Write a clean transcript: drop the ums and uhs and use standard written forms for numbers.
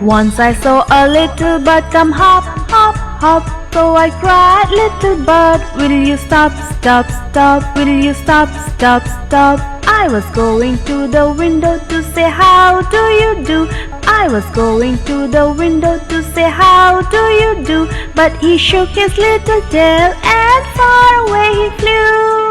Once I saw a little bird come hop, hop, hop. So I cried, little bird, will you stop, stop, stop? Will you stop, stop, stop? I was going to the window to say how do you do. I was going to the window to say how do you do. But he shook his little tail and far away he flew.